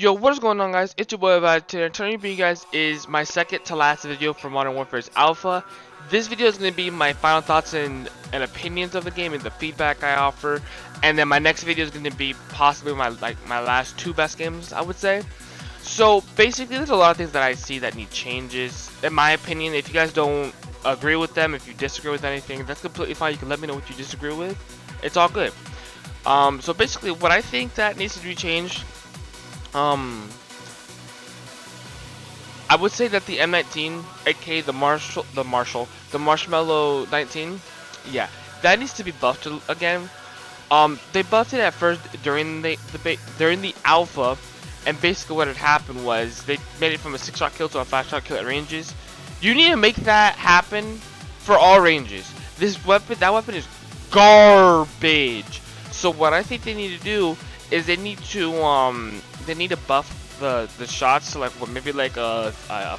Yo, what is going on, guys? It's your boy about today. Turning to you guys is my second to last video for Modern Warfare's Alpha. This video is going to be my final thoughts and opinions of the game and the feedback I offer. And then my next video is going to be possibly my last two best games, I would say. So basically, there's a lot of things that I see that need changes. In my opinion, if you guys don't agree with them, if you disagree with anything, that's completely fine. You can let me know what you disagree with. It's all good. So basically, what I think that needs to be changed. I would say that the M19, aka the Marshmallow 19, yeah, that needs to be buffed again. They buffed it at first during the alpha, and basically what had happened was they made it from a 6-shot kill to a 5-shot kill at ranges. You need to make that happen for all ranges. That weapon is garbage. So what I think they need to do is they need to buff the shots to like maybe like a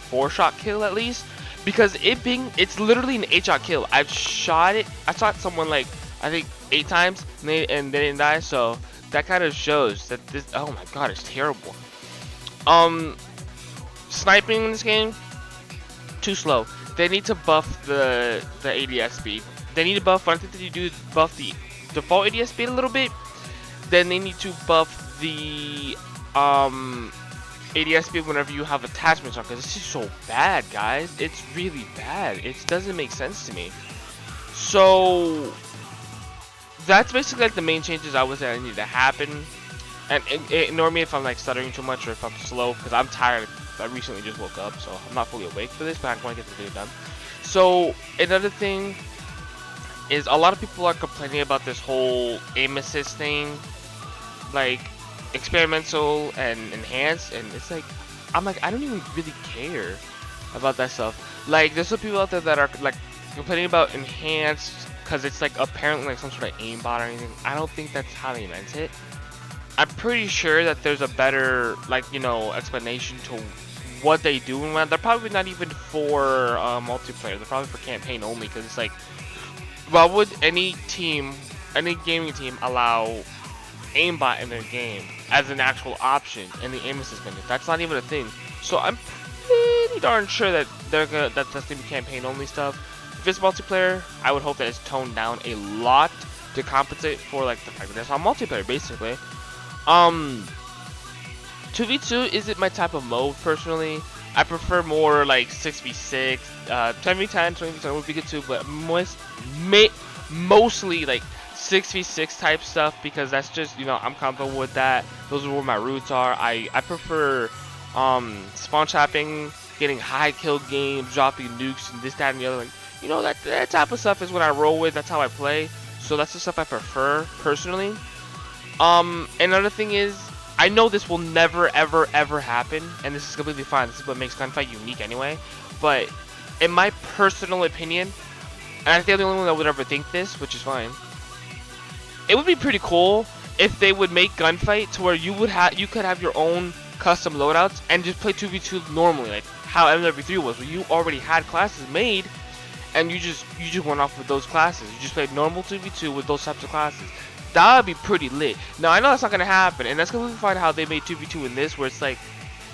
4-shot kill at least, because it's literally an 8-shot kill. I shot someone like I think 8 times and they didn't die, so that kind of shows that this, oh my god, it's terrible. Sniping in this game too slow. They need to buff the ADS speed. They need to buff, what I think that you do is buff the default ADS speed a little bit. Then they need to buff the ADS speed whenever you have attachments on, because this is so bad, guys. It's really bad. It doesn't make sense to me. So that's basically like the main changes I would say that need to happen. And ignore me if I'm like stuttering too much or if I'm slow, because I'm tired. I recently just woke up, so I'm not fully awake for this, but I want to get the video done. So another thing is a lot of people are complaining about this whole aim assist thing, like experimental and enhanced, and it's like, I'm like, I don't even really care about that stuff. Like, there's some people out there that are like complaining about enhanced because it's like apparently like some sort of aimbot or anything. I don't think that's how they meant it. I'm pretty sure that there's a better, like, you know, explanation to what they do, and they're probably not even for multiplayer. They're probably for campaign only, because it's like, why would any gaming team allow aimbot in their game as an actual option in the aim assist menu? That's not even a thing. So I'm pretty darn sure that that's gonna be campaign only stuff. If it's multiplayer, I would hope that it's toned down a lot to compensate for like the fact that it's on multiplayer basically. 2v2 isn't my type of mode personally. I prefer more like 6v6, 10v10, 20v10 would be good too, but mostly like 6v6 type stuff, because that's just, you know, I'm comfortable with that. Those are where my roots are. I prefer spawn trapping, getting high kill games, dropping nukes and this, that, and the other. Like, you know, that type of stuff is what I roll with. That's how I play. So that's the stuff I prefer personally. Another thing is, I know this will never ever happen, and this is completely fine. This is what makes Gunfight unique anyway. But in my personal opinion, and I think I'm the only one that would ever think this, which is fine, it would be pretty cool if they would make Gunfight to where you could have your own custom loadouts and just play 2v2 normally, like how MW3 was, where you already had classes made and you just went off with those classes. You just played normal 2v2 with those types of classes. That would be pretty lit. Now, I know that's not gonna happen, and that's completely fine how they made 2v2 in this, where it's like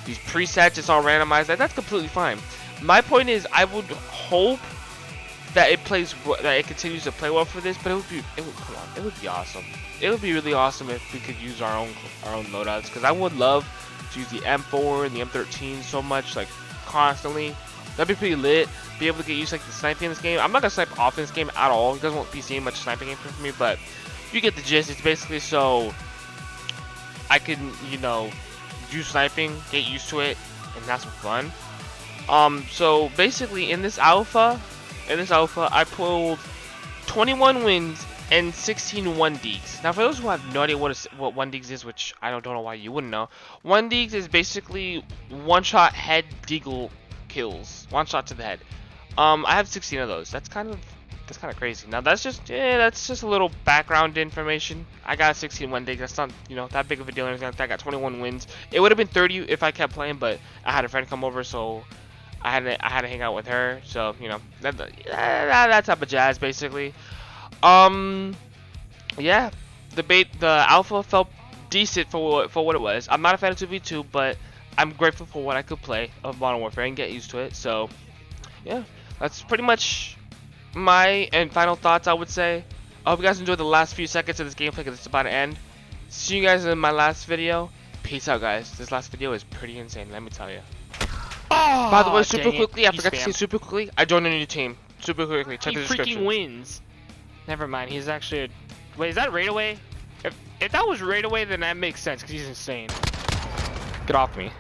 these presets, it's all randomized. That's completely fine. My point is, I would hope that it continues to play well for this, but it would be awesome. It would be really awesome if we could use our own loadouts, because I would love to use the M4 and the M13 so much, like constantly. That'd be pretty lit. Be able to get used to like the sniping in this game. I'm not gonna snipe off in this game at all. It doesn't want PC much sniping game for me, but you get the gist. It's basically so I can, you know, do sniping, get used to it, and have some fun. So basically in this alpha, I pulled 21 wins and 16 1-deags. Now, for those who have no idea what 1-deags is, which I don't know why you wouldn't know, 1-deags is basically one-shot head deagle kills, one shot to the head. I have 16 of those. That's kind of crazy. Now that's just a little background information. I got 16 1-deags. That's not, you know, that big of a deal or anything like that. I got 21 wins. It would have been 30 if I kept playing, but I had a friend come over, so I had to hang out with her. So, you know, that type of jazz basically. Yeah, the alpha felt decent for what it was. I'm not a fan of 2v2, but I'm grateful for what I could play of Modern Warfare and get used to it. So, yeah, that's pretty much my final thoughts, I would say. I hope you guys enjoyed the last few seconds of this gameplay because it's about to end. See you guys in my last video. Peace out, guys. This last video is pretty insane, let me tell you. Oh, by the way, super dang quickly, I He forgot to say spammed. super quickly, I joined a new team. Super quickly, check He the description. freaking wins. Never mind. He's actually. Wait, is that raid away? If that was raid away, then that makes sense because he's insane. Get off me.